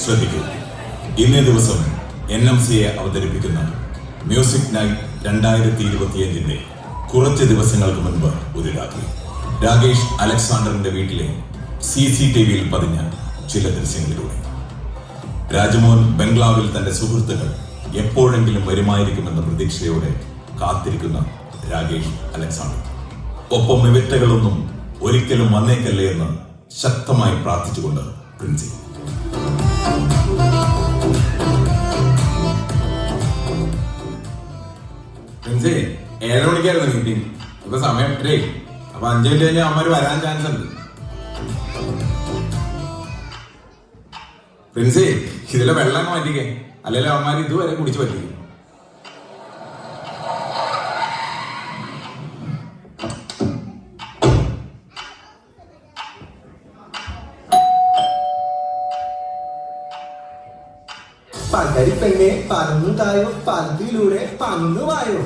ശ്രദ്ധിക്കൂ. ഇന്നേ ദിവസം NMCA അവതരിപ്പിക്കുന്ന മ്യൂസിക് നൈറ്റ് 2025 കുറച്ച് ദിവസങ്ങൾക്ക് മുൻപ് ഒരു രാത്രി രാകേഷ് അലക്സാണ്ടറിന്റെ വീട്ടിലെ CCTVയിൽ പതിഞ്ഞ ചില ദൃശ്യങ്ങളിലൂടെ രാജമോഹൻ ബംഗ്ലാവിൽ തന്റെ സുഹൃത്തുക്കൾ എപ്പോഴെങ്കിലും വരുമായിരിക്കുമെന്ന പ്രതീക്ഷയോടെ കാത്തിരിക്കുന്ന രാകേഷ് അലക്സാണ്ടർ ഒപ്പം വിവിധകളൊന്നും ഒരിക്കലും വന്നേക്കല്ലേ എന്ന് ശക്തമായി പ്രാർത്ഥിച്ചുകൊണ്ട് പ്രിൻസി. പ്രിൻസി 7 മണിക്കായിരുന്നു മീറ്റിംഗ്. ഇപ്പൊ സമയം 8. അപ്പൊ 5 മിനിറ്റ് കഴിഞ്ഞാൽ അമ്മ വരാൻ ചാൻസ് ഉണ്ട്. പ്രിൻസി ഇതിലെ വെള്ളം മാറ്റിക്കേ, അല്ലെങ്കിൽ അമ്മമാർ ഇതുവരെ കുടിച്ചു പറ്റിക്കും. പകരിപ്പെണ്ണെ പറന്നു തായോ പന്തിലൂടെ പന്നുവായോ.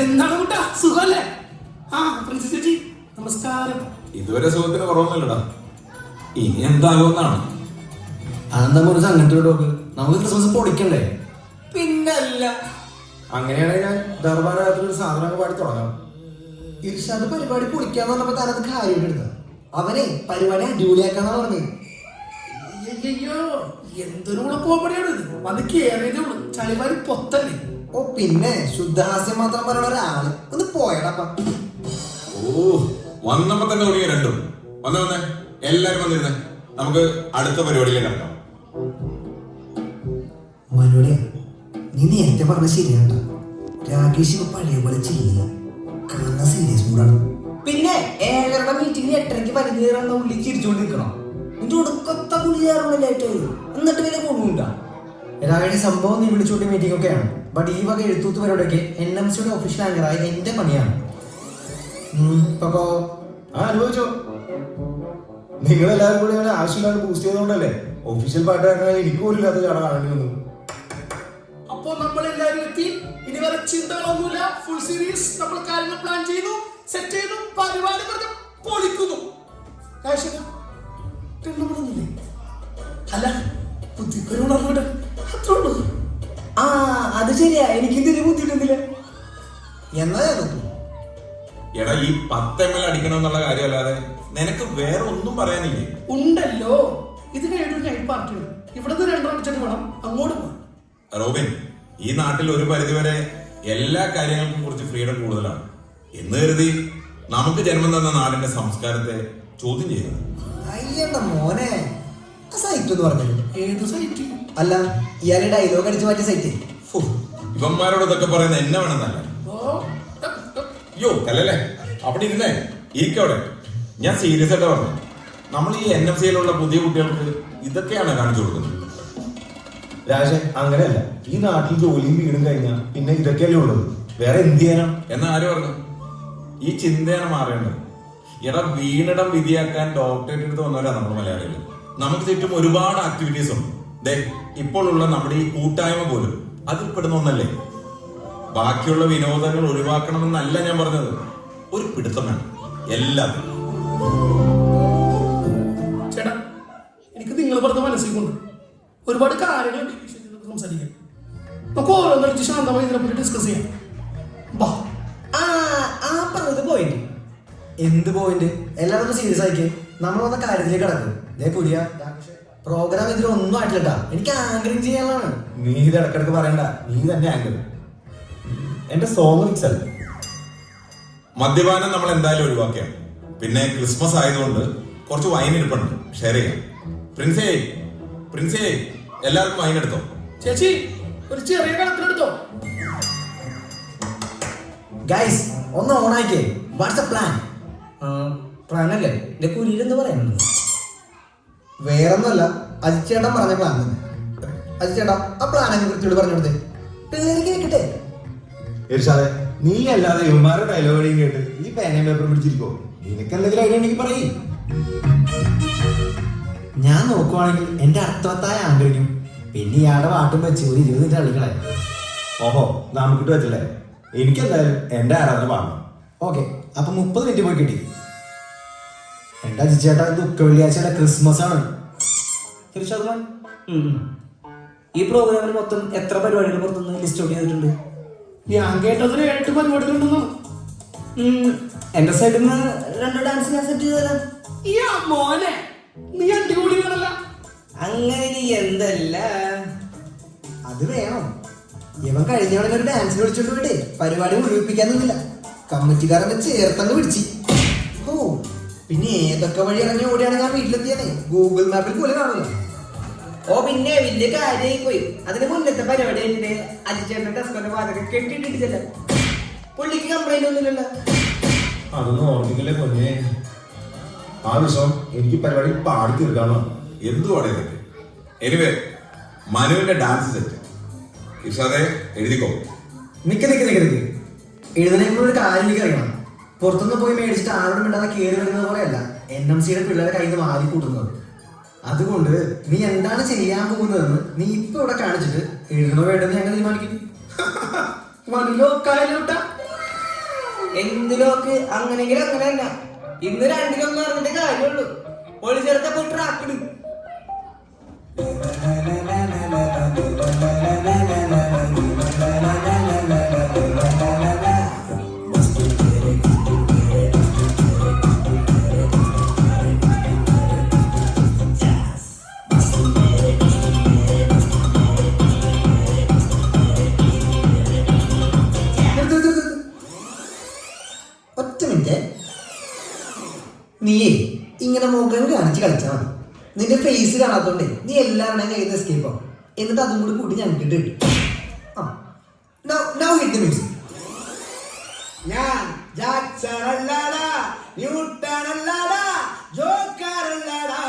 എന്താണ് കൂട്ടാ, സുഖല്ലേ? ആ പ്രിൻസി ചേച്ചി നമസ്കാരം. ഇതുവരെ സുഖത്തിന് കുറവൊന്നുമില്ലടാ, ഇനി എന്താകുമെന്നാണ്. അതെന്താ ഒരു സംഘത്തോട് നോക്ക്, നമുക്ക് ക്രിസ്മസ് പൊളിക്കണ്ടേ? പിന്നല്ല. അങ്ങനെയാണെങ്കിൽ ഞാൻ ദർബാനകത്തൊരു ഒരു സാധനമൊക്കെ പാടി തുടങ്ങാം. ഇർഷാദ് പരിപാടി പൊളിക്കാന്ന് പറഞ്ഞപ്പോ താനത് കാര്യമായിട്ട് എടുത്ത അവനെ പരിപാടി അടിപൊളിയാക്കാന്നാ പറഞ്ഞത്. അയ്യോ എന്തൊരു കോമഡിയാണ് ഇത്. വന്ന് കേറിയതേ ഉള്ളൂ, ചളിമാരി പൊത്തല്ലേ. ഓ പിന്നെ ശുദ്ധഹാസ്യം മാത്രം പറയുന്ന ഒരാള് ഒന്ന് പോയടാ. ഓ വന്നപ്പോ തന്നെ തുടങ്ങിയ രണ്ടും. വന്നേ എല്ലാരും വന്നിരുന്നേ, നമുക്ക് അടുത്ത പരിപാടിയിലേക്ക് കിടക്കാം. മനുടെ നീ നേരത്തെ പറഞ്ഞ ശരിയാണ്ട. രാകേഷ് ഇപ്പൊ പഴയ പോലെ ചെയ്യില്ല, കാണാൻ സീരിയസ് മൂടാണ്. പിന്നെ 7:30 മീറ്റിംഗിൽ 8:30 പരിചയം ഉള്ളി ചിരിച്ചുകൊണ്ടിരിക്കണം. എന്നിട്ട് ഒടുക്കത്തെ കുളി കയറുന്നില്ലായിട്ട് എന്നിട്ട് വലിയ കൊണ്ടുണ്ടാ. രാകേഷ് സംഭവം നീ വിളിച്ചോട്ടി മീറ്റിംഗ് ഒക്കെയാണ്. ബട്ട് ഈ വക എഴുത്തൂത്ത് പരിപാടിയൊക്കെ NMCയുടെ ഒഫീഷ്യൽ ആങ്കറായ എന്റെ പണിയാണ്. അനുഭവിച്ചോ, നിങ്ങളെല്ലാവരും കൂടി അങ്ങനെ ആവശ്യമില്ലാതെ ബൂസ്റ്റ് ചെയ്തോണ്ടല്ലേ ഒഫീഷ്യൽ പാട്ടാക്കാൻ എനിക്ക് പോലും ഇല്ലാത്ത ചട കാണേണ്ടി വന്നു. അപ്പൊ നമ്മളെല്ലാരും എത്തി. ഇനി വരെ ചിന്തകളൊന്നുമില്ല. ഫുൾ സീരീസ് നമ്മൾ കാര്യങ്ങൾ പ്ലാൻ ചെയ്തു, സെറ്റ് ചെയ്തു, പരിപാടി പൊളിക്കുന്നു. അല്ല ബുദ്ധിക്കുറവുണ്ട്, അത്രേ ഉള്ളൂ. ആ അത് ശരിയാ, എനിക്ക് ഇതിന് ബുദ്ധിമുട്ടില്ല. എന്നാ എടാ ഈ 10 ml അടിക്കണം എന്നുള്ള കാര്യമല്ലാതെ നിനക്ക് വേറെ ഒന്നും പറയാനില്ലേ? ഉണ്ടല്ലോ, ഇത് കഴിഞ്ഞൊരു നൈറ്റ് പാർട്ടി ഉണ്ട്. ഇവിടുന്ന് 2 അടിച്ചിട്ട് വേണം അങ്ങോട്ട് പോകാൻ. റോബിൻ, ഈ നാട്ടിൽ ഒരു പരിധിവരെ എല്ലാ കാര്യങ്ങൾക്കും കുറച്ച് ഫ്രീഡം കൂടുതലാണ് എന്ന് കരുതി നമുക്ക് ജന്മം തന്ന നാടിന്റെ സംസ്കാരത്തെ ചോദ്യം ചെയ്യുന്നത്. അയ്യണ്ട മോനെ, സൈറ്റ് എന്ന് പറഞ്ഞത് ഏത് സൈറ്റ്? അല്ല ഇയാളെ ഡയലോഗ് അടിച്ചു മാറ്റിയ സൈറ്റ്. ഇവന്മാരോട് ഇതൊക്കെ പറയുന്നത് എന്നെ വേണമെന്നല്ല. അയ്യോ അല്ലല്ലേ, അവിടെ ഇരുന്നേ ഇരിക്കവിടെ. ഞാൻ സീരിയസ് ആയിട്ട് പറഞ്ഞു, നമ്മൾ ഈ NMCയിലുള്ള പുതിയ കുട്ടികൾക്ക് ഇതൊക്കെയാണ് കാണിച്ചു കൊടുക്കുന്നത്. രാജൻ അങ്ങനെയല്ല, ഈ നാട്ടിൽ ജോലിയും വീടും കഴിഞ്ഞാൽ പിന്നെ ഇതൊക്കെയല്ലേ ഉള്ളത്, വേറെ എന്ത് ചെയ്യാനാ? എന്നാ ആര് പറഞ്ഞു? ഈ ചിന്തയാണ് മാറേണ്ടത്. എടാ വീണിടം വിധിയാക്കാൻ ഡോക്ടറേറ്റ് എടുത്ത് വന്നവരാ നമ്മൾ മലയാളികൾ. നമുക്ക് ചുറ്റും ഒരുപാട് ആക്ടിവിറ്റീസ് ഉണ്ട്. ഇപ്പോൾ ഉള്ള നമ്മുടെ ഈ കൂട്ടായ്മ പോലും അതിൽ പെടുന്ന ഒന്നല്ലേ. ബാക്കിയുള്ള വിനോദങ്ങൾ ഒഴിവാക്കണമെന്നല്ല ഞാൻ പറഞ്ഞത്, ഒരു പിടുത്തം വേണം എല്ലാത്തിനും. ചേട്ടാ എനിക്ക് നിങ്ങൾ പറഞ്ഞ മനസ്സിൽ കൊണ്ട് ഒരുപാട് കാര്യങ്ങൾ സംസാരിക്കാം. നമുക്ക് ഓരോന്നടിച്ച് ശാന്തമായി ഇതിനെപ്പറ്റി ഡിസ്കസ് ചെയ്യാം. പറഞ്ഞത് പോയിന്റ്. എന്ത് പോയിന്റ്? എല്ലാവരും സീരിയസ് ആയിക്കേ, നമ്മൾ വന്ന കാര്യത്തിലേക്ക് കിടക്കും. ഇതേ പുതിയ പ്രോഗ്രാം ഇതിലൊന്നും ആയിട്ടില്ലട്ടാ, എനിക്ക് ആങ്കറിങ് ചെയ്യാനാണ്. നീ ഇത് ഇടക്കിടക്ക് പറയണ്ട, നീ തന്നെ ആങ്കർ. എന്റെ സോങ് മിക്സ് അല്ല. മദ്യപാനം നമ്മൾ എന്തായാലും ഒഴിവാക്കിയാണ്. പിന്നെ ക്രിസ്മസ് ആയതുകൊണ്ട് കുറച്ച് വൈൻ ഇരിപ്പുണ്ട്, ഷെയർ ചെയ്യാം. പ്രിൻസേ എല്ലാവർക്കും വൈൻ എടുത്തോ. ചേച്ചി ഒരു ചെറിയ കണക്കിലെടുത്തോ. ഗൈസ് ഒന്ന് ഓണായിക്കേ. What's a plan? പ്ലാൻ അല്ലേ എന്റെ കുരിയിലെന്ന് പറയുന്നത്? വേറൊന്നുമല്ല, അജിച്ചേട്ടൻ പറഞ്ഞ പ്ലാൻ തന്നെ. അജിച്ചേട്ടാ ആ പ്ലാനെ കുറിച്ചോട് പറഞ്ഞു കൊടുത്തേ, പിള്ളേര് കേൾക്കട്ടെ. ഇർഷാദേ, നീ അല്ലാതെ ഇവന്മാരുടെ ഡയലോഗിയും കേട്ട് ഈ പേനയും പേപ്പറും പിടിച്ചിരിക്കോ? നിനക്ക് എന്തെങ്കിലും ഐഡിയ ഉണ്ടെങ്കിൽ പറയും. ഞാൻ നോക്കുവാണെങ്കിൽ എന്റെ അർത്ഥവത്തായ ആഗ്രഹിക്കും, പിന്നെ ഇയാളുടെ വാട്ടും വെച്ച് ഒരു 20 മിനിറ്റ് കളികളെ. ഓഹോ, നമുക്കിട്ട് വെച്ചല്ലേ? എനിക്കെന്തായാലും എന്റെ ആരാധന പാടണം. ഓക്കെ, അപ്പൊ 30 മിനിറ്റ് പോയി കിട്ടി. എന്റെ അജിച്ചേട്ടാ ദുഃഖ വെള്ളിയാഴ്ചയുടെ ക്രിസ്മസ് ആണ്. ഈ പ്രോഗ്രാമിൽ മൊത്തം എത്ര പരിപാടികൾ പുറത്തുനിന്ന് ലിസ്റ്റ് ഔട്ട് ചെയ്തിട്ടുണ്ട്? ഞാൻ കേട്ടതിന് 8 പരിപാടികളുണ്ടെന്നോ. എന്റെ സൈഡിൽ നിന്ന് 2 ഡാൻസ് ഞാൻ സെറ്റ് ചെയ്തരാം. ഈ മോനെ നീ അടിപൊളിയാണല്ല. അങ്ങനെ നീ എന്തല്ല അത് വേണം. ഇവൻ കഴിഞ്ഞവണ ഒരു ഡാൻസിന് വിളിച്ചോണ്ട് പോയിട്ടേ പരിപാടി മുഴുവിപ്പിക്കാനൊന്നുമില്ല. കമ്മിറ്റിക്കാരനെ ചേർത്തങ്ങ് പിടിച്ച്. ഓ പിന്നെ ഏതൊക്കെ വഴി ഇറങ്ങി ഓടിയാണ് ഞാൻ വീട്ടിലെത്തിയാനേ ഗൂഗിൾ മാപ്പിൽ പോലെ കാണുന്നു. ഓ പിന്നെ വലിയ കാര്യമായി പോയി. അതിന് മുന്നത്തെ പരിപാടി കഴിഞ്ഞിട്ട് അജിച്ചേട്ടന്റെ ഡെസ്കോന്റെ വാതൊക്കെ കെട്ടിട്ടിട്ടില്ല. പുള്ളിക്ക് കംപ്ലൈന്റ് ഒന്നുമില്ലല്ലോ. അതൊന്നും ഓർമ്മിക്കല്ലേ പൊന്നെ. ആ ദിവസം എനിക്ക് പരിപാടി പാടി തീർക്കാണോ? എന്തുവാണ് ഇതൊക്കെ? എനിവേ, മനുവിന്റെ ഡാൻസ് സെറ്റ് ഇർഷാദേ എഴുതിക്കോ. നിക്ക് എഴുതണേക്കുള്ള ഒരു കാര്യം എനിക്ക് അറിയണം. പുറത്തുനിന്ന് പോയി മേടിച്ചിട്ട് ആരോടും മിണ്ടാതെ കയറി വരുന്നത് പോലെയല്ല NMCയുടെ പിള്ളേരെ കയ്യിൽ നിന്ന് വാരി കൂട്ടുന്നത്. അതുകൊണ്ട് നീ എന്താണ് ചെയ്യാൻ പോകുന്നതെന്ന് നീ ഇപ്പൊ ഇവിടെ കാണിച്ചിട്ട് എഴുതണോ വേണ്ടെന്ന് ഞങ്ങൾ തീരുമാനിക്കും. എന്തിലോക്ക് അങ്ങനെങ്കിലും അങ്ങനെ തന്നെ. ഇന്ന് 2 അറിഞ്ഞിട്ട് കാര്യമുള്ളൂ. ഒളി ചേർത്ത പോയി ട്രാക്കിട്. ഒറ്റ മിനിറ്റ്, നീയേ ഇങ്ങനെ മുഖം കാണിച്ച് കളിച്ചാൽ മതി. നിന്റെ ഫേസ് കാണാത്തോണ്ടേ നീ എല്ലാവരുടെയും കയ്യിൽ നിന്ന് എസ്കേപ്പ് ആവും. എന്നിട്ട് അതും കൂടി കൂട്ടി ഞങ്ങൾക്ക് കിട്ടും. ഞാൻ ജാക്സൺ അല്ലടാ, ന്യൂട്ടൺ അല്ലടാ, ജോക്കർ അല്ലടാ.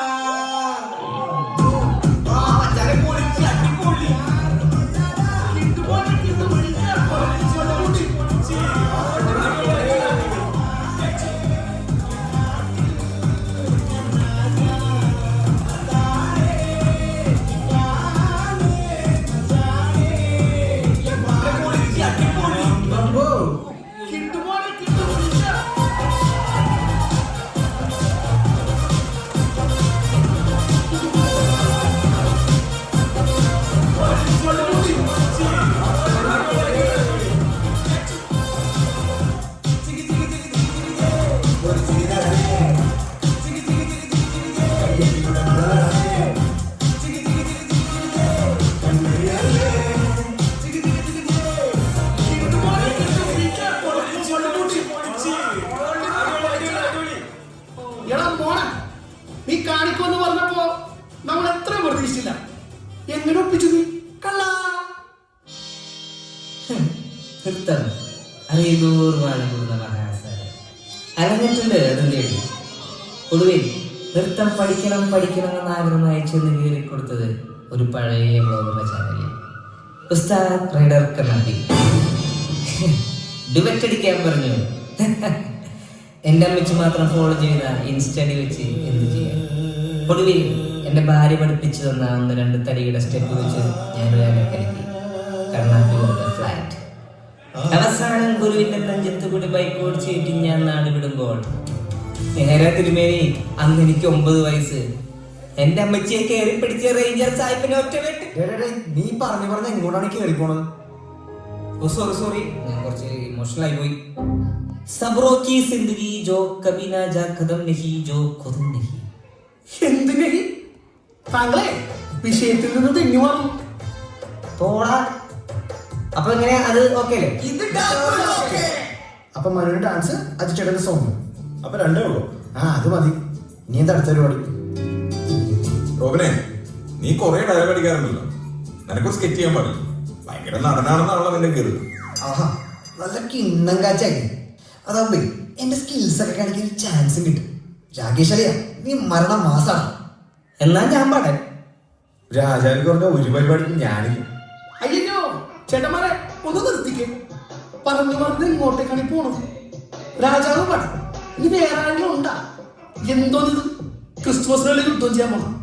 നീ കാണിക്കുമെന്ന് പറഞ്ഞപ്പോ നമ്മൾ എത്ര പ്രതീക്ഷിച്ചില്ല. എങ്ങനെ ഒപ്പിച്ചു നീ കള്ള അരങ്ങിട്ടുണ്ട്. അതിന്റെ ഒടുവിൽ നൃത്തം പഠിക്കണം എന്ന് ആഗ്രഹമായി ചെന്ന് കയറി കൊടുത്തത് ഒരു പഴയ ബ്ലോഗുള്ള ചാനലിൽ ഉസ്താദ് റൈഡർ കണ്ണാപ്പി ഡുവറ്റ് അടിക്കാൻ പറഞ്ഞു. എന്റെ അമ്മച്ചി മാത്രം ഫോളോ ചെയ്ത ഇൻസ്റ്റഡി വെച്ച് എന്ത് ചെയ്യാം. ഒടുവിൽ എന്റെ ഭാര്യ പഠിപ്പിച്ചു തന്ന 1-2 തരിയുടെ സ്റ്റെപ്പ് വെച്ച് ഞാൻ വേലക്കരക്കി കർണാടക ഫ്ലാറ്റ്. അവസാനം ഗുരുവിന്റെ നെഞ്ചത്ത് കൂടി ബൈക്ക് ഓടിച്ചിട്ട് ഞാൻ നാട് വിടുമ്പോൾ നേരെ തിരുമേനി അന്ന് എനിക്ക് 9 വയസ്സ്. എന്റെ അമ്മച്ചിയെ കയറി പിടിച്ച റേഞ്ചർ സാഹിബിനെ ഒറ്റ വെട്ട്. നീ പറഞ്ഞ എങ്ങോട്ടാണ് കയറി പോണത്? ഓ സോറി ഞാൻ കുറച്ച് ഇമോഷണൽ ആയി പോയി. സബ്രോ കി സിന്ദഗി ജോ കബി നാ ജാ ഖതം നഹി ജോ ഖുദം നഹി. എന്തിനെ താങ്കളെ വിഷയത്തിൽ നിന്ന് തെന്നി മാറും പോടാ. അപ്പൊ എങ്ങനെ അത് ഓക്കെ അല്ലേ? അപ്പൊ മനുവിന്റെ ഡാൻസ്, അജിച്ചേട്ടന്റെ സോങ്. അപ്പൊ 2 ഉള്ളൂ. അത് മതി. നീ എന്താ അടുത്ത പരിപാടി? റോബിനെ, നീ കുറെ ഡയലോഗ് അടിക്കാറുണ്ടല്ലോ, നിനക്കൊരു സ്കെച്ച് ചെയ്യാൻ പാടില്ല. ഭയങ്കര നടനാണെന്നാണല്ലോ നിന്റെ കയറി. ആഹാ, നല്ല കിണ്ണം കാച്ചായി. അതാവുമ്പോ എന്റെ സ്കിൽസ് ഒക്കെ കാണിക്കാൻ ചാൻസും കിട്ടും. രാകേഷ് അറിയാ, നീ മരണ മാസാണ്. എന്നാ ഞാൻ പാടാൻ. രാജാവിന് പറഞ്ഞ ഒരു പരിപാടിക്കും ഞാനില്ല. അയ്യോ ചേട്ടന്മാരെ ഒന്ന് നിർത്തിക്കേ. പറഞ്ഞു പറഞ്ഞ് ഇങ്ങോട്ടേക്കാണ് ഈ പോണത്. രാജാവ് പടം ഇനി വേറെ ആരെങ്കിലും ഉണ്ടാ? എന്തോ ഇത് ക്രിസ്തുമസിനുള്ള യുദ്ധം ചെയ്യാൻ പോണം.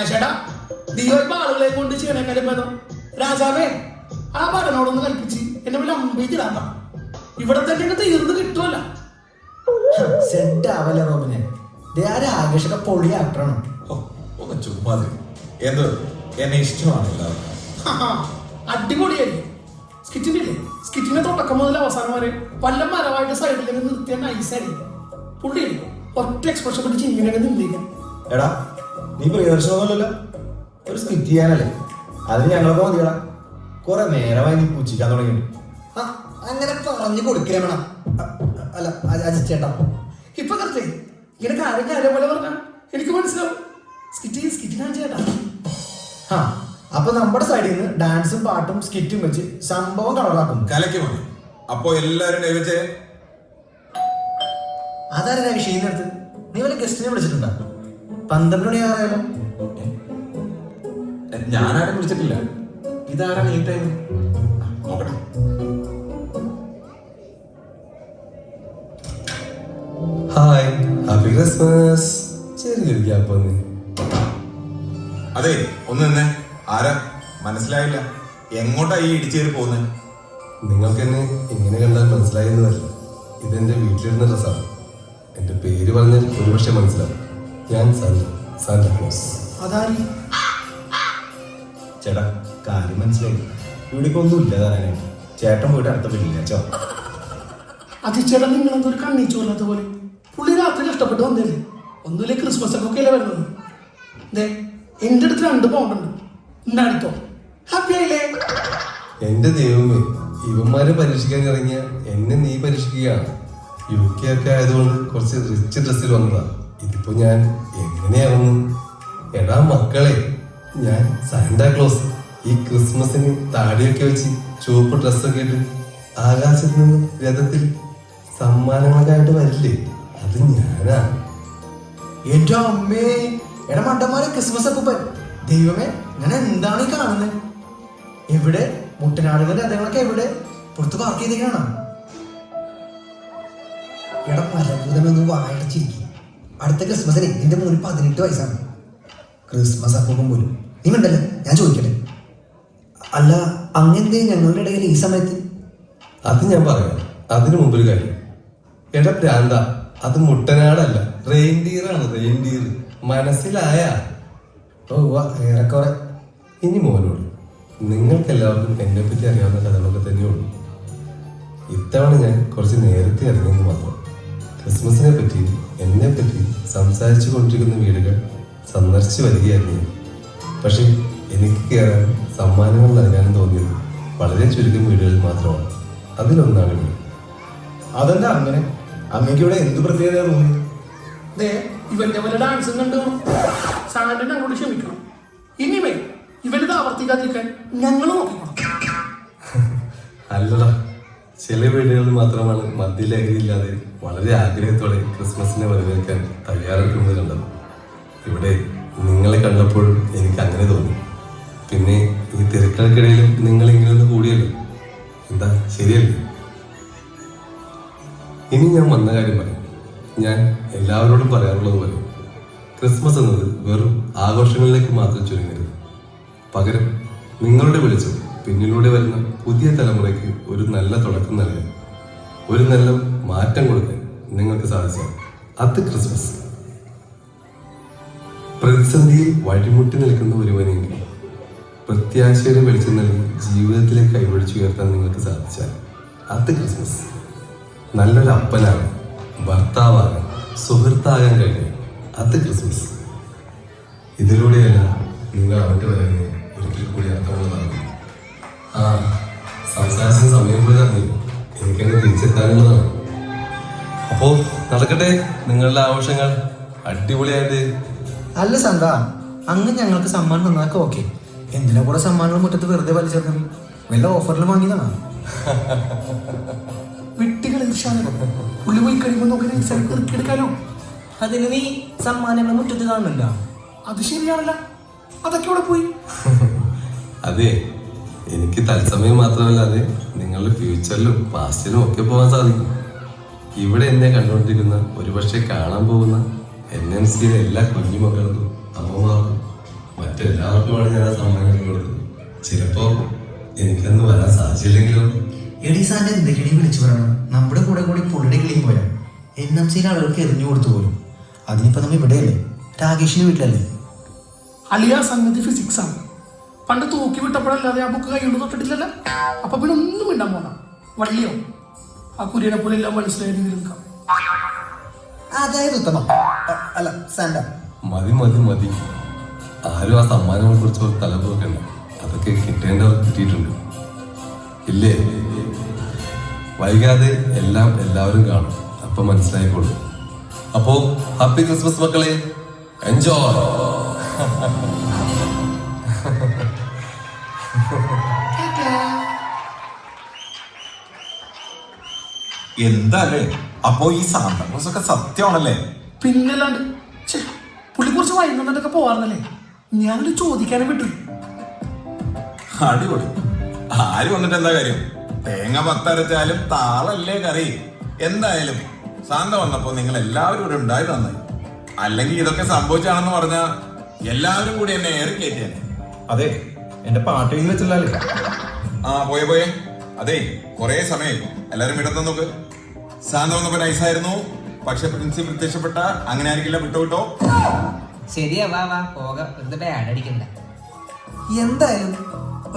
ചേട്ടാ ദിയോ ഇപ്പൊ ആളുകളെ കൊണ്ട് ചെയ്യണേക്കാളും ഭേദം രാജാവേ ആ പടനോടൊന്ന് കൽപ്പിച്ച് എന്നെ വല്ല അമ്പയിട്ടിടാൻ. ഇവിടെ തന്നെ തീർന്ന് കിട്ടുമല്ല. സെറ്റ് ആവല്ല റോബിനെ. രാകേഷൊക്കെ പൊളി ആക്ടറാണ്. ഒന്ന് ചുമ്മാതെ എന്ത് എന്നെ ഇഷ്ടമാണ് എല്ലാവർക്കും. അടിപൊളിയായി സ്കിറ്റിന്റെ തുടക്കം മുതൽ അവസാനം വരെ വല്ല മരമായിട്ട് സൈഡിൽ നിർത്തിയ നൈസായി പുള്ളി ഒറ്റ എക്സ്പ്രഷൻ പിടിച്ച് ഇങ്ങനെ നിന്നിരിക്കാം. എടാ നീ പ്രിയദർശനമൊന്നുമല്ലല്ലോ, ഒരു സ്കിറ്റ് ചെയ്യാനല്ലേ? അതിന് ഞങ്ങളൊക്കെ മതിയടാ. കുറെ നേരമായി നീ പൂച്ചിക്കാൻ തുടങ്ങിയിട്ട്. അങ്ങനെ പറഞ്ഞു കൊടുക്കേ വേണം. അല്ല അജിത് ചേട്ടാ, ഇപ്പൊ കറക്റ്റ് ഇങ്ങനെ കാര്യം പോലെ പറഞ്ഞ എനിക്ക് മനസ്സിലാവും. സ്കിറ്റ് ഞാൻ ചേട്ടാ. അപ്പൊ നമ്മുടെ സൈഡിൽ നിന്ന് ഡാൻസും പാട്ടും സ്കിറ്റും വെച്ച് സംഭവം കളറാക്കും. കലയ്ക്ക് മതി. അപ്പൊ എല്ലാരും കൈവച്ചേ. അതാരാ വിഷയം എടുത്ത്? നീ വല്ല ഗസ്റ്റിനെ വിളിച്ചിട്ടുണ്ടോ? 12 മണിയാകാലോ. ഞാനാരും വിളിച്ചിട്ടില്ല. ഇതാരാണ് ഈ ടൈം? നോക്കട്ടെ. Hi, happy Christmas. ചെറിയൊരു ഗ്യാപ്പ് വന്നേ. അതെ ഒന്ന് നിന്നെ. ആരാ മനസ്സിലായില്ല. എങ്ങോട്ടാ ഈ ഇടിച്ചേറി പോകുന്നത്? നിങ്ങൾക്ക് എന്നെ ഇങ്ങനെ കണ്ടാൽ മനസ്സിലായെന്നതല്ല. ഇതെന്റെ വീട്ടിലിരുന്ന ഡ്രസ്സാണ്. എന്റെ പേര് പറഞ്ഞാൽ ഒരുപക്ഷെ മനസ്സിലാവും. ഞാൻ സാന്റാക്ലോസ്. അതാരി ചേട്ടാ കാര്യം മനസ്സിലായി. ഇവിടേക്ക് ഒന്നും ഇല്ല തരാനായിട്ട്. ചേട്ടൻ പോയിട്ട് അടുത്ത വീട്ടില്ല ചോ. അതിച്ചേട്ടൻ നിങ്ങളെന്തോ ഒരു കണ്ണീച്ചു കൊല്ലാത്ത പോലെ. പുള്ളി രാത്രി കഷ്ടപ്പെട്ട് വന്നേല്ലേ. ഒന്നുമില്ലേ ക്രിസ്മസ് ഒക്കെ അല്ലേ വരുന്നത്. എന്റെ അടുത്ത് 2 പൗണ്ട് ഉണ്ട്. ഉണ്ടാടിത്തോ ഹാപ്പി ആയില്ലേ? എന്റെ ദൈവമേ, ഇവന്മാരെ പരീക്ഷിക്കാൻ ഇറങ്ങിയ എന്നെ നീ പരീക്ഷിക്കുകയാണ്. UK ഒക്കെ ആയതുകൊണ്ട് കുറച്ച് റിച്ച് ഡ്രസ്സിൽ വന്നതാ. ഇതിപ്പോ ഞാൻ എങ്ങനെയാവുന്നു? എടാ മക്കളെ, ഞാൻ സാന്റാക്ലോസ്. ഈ ക്രിസ്മസിന് താടിയൊക്കെ വെച്ച് ചുവപ്പ് ഡ്രസ്സൊക്കെ ഇട്ട് ആകാശത്ത് നിന്ന് രഥത്തിൽ സമ്മാനങ്ങളൊക്കെ ആയിട്ട് വരില്ലേ? അത് ഞാനാ. എന്റെ അമ്മേ, എടാ മണ്ടന്മാരെ ക്രിസ്മസ് അപ്പൂപ്പൻ. ദൈവമേ, ഞാൻ എന്താണ് ഈ കാണുന്നത്? എവിടെ മുട്ടനാടുകളുടെ രഥങ്ങളൊക്കെ എവിടെ? പുറത്ത് പാർക്ക് ചെയ്തേക്കാണോ? എടാ മലഭൂതമൊന്ന് വായിച്ചിരിക്കും. അടുത്ത ക്രിസ്മസിന് എന്റെ മോന് 18 വയസ്സാണ്. ക്രിസ്മസ് അപ്പൂപ്പൻ പോലും. നീ ഉണ്ടല്ലോ, ഞാൻ ചോദിക്കട്ടെ. അല്ല, അങ്ങെന്തേ ഞങ്ങളുടെ ഇടയിൽ ഈ സമയത്ത്? അത് ഞാൻ പറയാം. അതിനു മുമ്പൊരു കാര്യം. എടാ പ്രാന്ത, അത് മുട്ടനാടല്ല, റെയിൻഡിയറാണ്. റെയിൻഡിയർ മനസ്സിലായ? ഏറെക്കുറെ. ഇനി മോനോട്, നിങ്ങൾക്കെല്ലാവർക്കും എന്നെ പറ്റി അറിയാവുന്ന കഥകളൊക്കെ തന്നെയുള്ളൂ. ഇത്തവണ ഞാൻ കുറച്ച് നേരത്തെ ഇറങ്ങിയെന്ന് മാത്രം. ക്രിസ്മസിനെ പറ്റി എന്നെ പറ്റി സംസാരിച്ചു കൊണ്ടിരിക്കുന്ന വീടുകൾ സന്ദർശിച്ചു വരികയായിരുന്നു. പക്ഷെ എനിക്ക് കയറാൻ സമ്മാനങ്ങൾ നൽകാനും തോന്നിയത് വളരെ ചുരുക്കം വീടുകളിൽ മാത്രമാണ്. അതിലൊന്നാണ് ഇവിടെ. അതെന്താ അങ്ങനെ? അങ്ങക്ക് ഇവിടെ എന്ത് പ്രത്യേകത തോന്നി? ഇവന്റെ പോലെ ഡാൻസും കണ്ടു സാറിന്റെ ഞങ്ങളോട് ക്ഷമിക്കണം. ഇനിമേ ഇവരിത് ആവർത്തിക്കാതിരിക്കാൻ ഞങ്ങൾ നോക്കിക്കണം. അല്ലടാ, ചില വീടുകളിൽ മാത്രമാണ് മദ്യലഹരിയില്ലാതെ വളരെ ആഗ്രഹത്തോടെ ക്രിസ്മസിനെ വരവേൽക്കാൻ തയ്യാറെടുക്കുന്നത് കണ്ടത്. ഇവിടെ നിങ്ങളെ കണ്ടപ്പോഴും എനിക്ക് അങ്ങനെ തോന്നി. പിന്നെ ഈ തിരക്കുകൾക്കിടയിലും നിങ്ങൾ ഇങ്ങനെയൊന്ന് കൂടിയല്ലോ. എന്താ ശരിയല്ലേ? ഇനി ഞാൻ വന്ന കാര്യം പറയാം. ഞാൻ എല്ലാവരോടും പറയാറുള്ളത് പോലെ ക്രിസ്മസ് എന്നത് വെറും ആഘോഷങ്ങളിലേക്ക് മാത്രം ചുരുങ്ങരുത്. പകരം നിങ്ങളുടെ വെളിച്ചം പിന്നിലൂടെ വരുന്ന പുതിയ തലമുറയ്ക്ക് ഒരു നല്ല തുടക്കം നൽകാൻ, ഒരു നല്ല മാറ്റം കൊടുക്കാൻ നിങ്ങൾക്ക് സാധിച്ചാൽ അത് ക്രിസ്മസ്. പ്രതിസന്ധിയിൽ വഴിമുട്ടി നിൽക്കുന്ന ഒരുവനെങ്കിൽ പ്രത്യാശയുടെ വെളിച്ചം നൽകി ജീവിതത്തിലേക്ക് കൈപിടിച്ചുയർത്താൻ നിങ്ങൾക്ക് സാധിച്ചാൽ അത് ക്രിസ്മസ്. നല്ലൊരു അപ്പനാകാൻ, ഭർത്താവാകാൻ, സുഹൃത്താകാൻ കഴിഞ്ഞാൽ അത് ക്രിസ്മസ്. ഇതിലൂടെയല്ല നിങ്ങൾ അവൻ്റെ വരുന്നത് ഒരിക്കൽ കൂടി അർത്ഥമുള്ളതാണ്. സംസാരിച്ച സമയം പോയി അറിഞ്ഞു. എനിക്കങ്ങനെ തിരിച്ചെത്താനുള്ളതാണ്. അപ്പോ നടക്കട്ടെ നിങ്ങളുടെ ആഘോഷങ്ങൾ അടിപൊളിയായിട്ട്. അല്ല സന്ത, അങ്ങ് ഞങ്ങൾക്ക് സമ്മാനം തന്നാക്ക ഓക്കെ. എന്തിനാ കൂടെ സമ്മാനങ്ങൾ മുറ്റത്ത് വെറുതെ വലിച്ചെടുക്കണം? വല്ല ഓഫറിൽ വാങ്ങിയതാണോ? വിട്ടികളെ പുള്ളി പോയി കഴിയുമ്പോൾ നോക്കി എടുക്കാനോ? അതിന് നീ സമ്മാനങ്ങൾ മുറ്റത്ത് കാണുന്നില്ല. അത് ശരിയാണല്ല. അതൊക്കെ ഇവിടെ പോയി. അതെ, എനിക്ക് തത്സമയം മാത്രമല്ലാതെ നിങ്ങളുടെ ഫ്യൂച്ചറിലും പാസ്റ്റിലും ഒക്കെ പോകാൻ സാധിക്കും. ഇവിടെ എന്നെ കണ്ടുകൊണ്ടിരിക്കുന്ന ഒരുപക്ഷെ കാണാൻ പോകുന്ന NMCയിലെ എല്ലാ കുഞ്ഞുമക്കൾക്കും അമ്മമാർക്കും മറ്റെല്ലാവർക്കുമാണ് ഞാൻ ആ സമ്മാനങ്ങൾ കൊടുത്തത്. ചിലപ്പോ എനിക്കന്ന് വരാൻ സാധിച്ചില്ലെങ്കിലോ? എഡീസാന്റെ എന്തൊക്കെയാണ് വിളിച്ചു പറയണം? നമ്മുടെ കൂടെ കൂടി പുള്ളിയുടെ കിളിയും പോയാ NMCയിലെ ആളുകൾക്ക് എറിഞ്ഞു കൊടുത്തു പോലും. അതിനിപ്പോ നമ്മ ഇവിടെയല്ലേ, രാകേഷിന്റെ വീട്ടിലല്ലേ. അളിയ സംഗതി ഫിസിക്സ് ആണ്. പണ്ട് തൂക്കി വിട്ടപ്പോഴല്ലാതെ ആ ബുക്ക് കൈകൊണ്ട് തൊട്ടിട്ടില്ലല്ലോ. അപ്പൊ പിന്നെ ഒന്നും മിണ്ടാൻ പോണ വള്ളിയോ ആ കുര്യനെ പോലെ എല്ലാം മനസ്സിലായ രീതിയിൽ നിൽക്കാം. അതായത് ഉത്തമ അല്ല സാൻഡ. മതി മതി മതി, ആരും ആ സമ്മാനങ്ങളെ കുറിച്ച് തലപോക്കണ്ട. അതൊക്കെ കിട്ടേണ്ടവർ കിട്ടിയിട്ടുണ്ട് ഇല്ലേ? വൈകാതെ എല്ലാം എല്ലാവരും കാണും, അപ്പൊ മനസ്സിലായിക്കോളും. അപ്പോ ഹാപ്പി ക്രിസ്മസ് മക്കളെ, എൻജോയ്. എന്താല്ലേ അപ്പോ ഈ സാന്താക്ലോസ് ഒക്കെ സത്യമാണല്ലേ? പിന്നല്ലാണ്ട് പുള്ളി കുറച്ച് വൈകുന്നതൊക്കെ പോവാറുന്നല്ലേ. ഞാനൊരു ചോദിക്കാനും വിട്ടു. അടിപൊളി. ആര് വന്നിട്ട് എന്താ കാര്യം? തേങ്ങ പത്തരച്ചാലും താളല്ലേ കറി. എന്തായാലും സാന്ത വന്നപ്പോ നിങ്ങൾ എല്ലാവരും ഇവിടെ ഉണ്ടായി നന്നായി. അല്ലെങ്കിൽ ഇതൊക്കെ സംഭവിച്ചാണെന്ന് പറഞ്ഞാ എല്ലാവരും കൂടി എന്നെ ഏറി കയറ്റിയാണ്. അതെ, എന്റെ പാട്ട് വെച്ചല്ലേ. പോയേ. അതെ, കൊറേ സമയം എല്ലാരും ഇടന്നു നോക്ക്. സാന്ത വന്നപ്പോ നൈസായിരുന്നു, പക്ഷെ പ്രിൻസി പ്രത്യക്ഷപ്പെട്ട അങ്ങനെ ആയിരിക്കില്ല. വിട്ടോ ശരിയാ, വാ വാ പോകാം, വെറുതെ ബാഡ് അടിക്കണ്ട. എന്തായാലും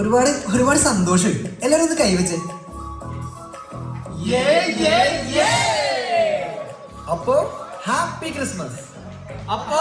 ഒരുപാട് ഒരുപാട് സന്തോഷമായി. എല്ലാരും ഒന്ന് കൈവച്ച്. അപ്പോ ഹാപ്പി ക്രിസ്മസ്. അപ്പോ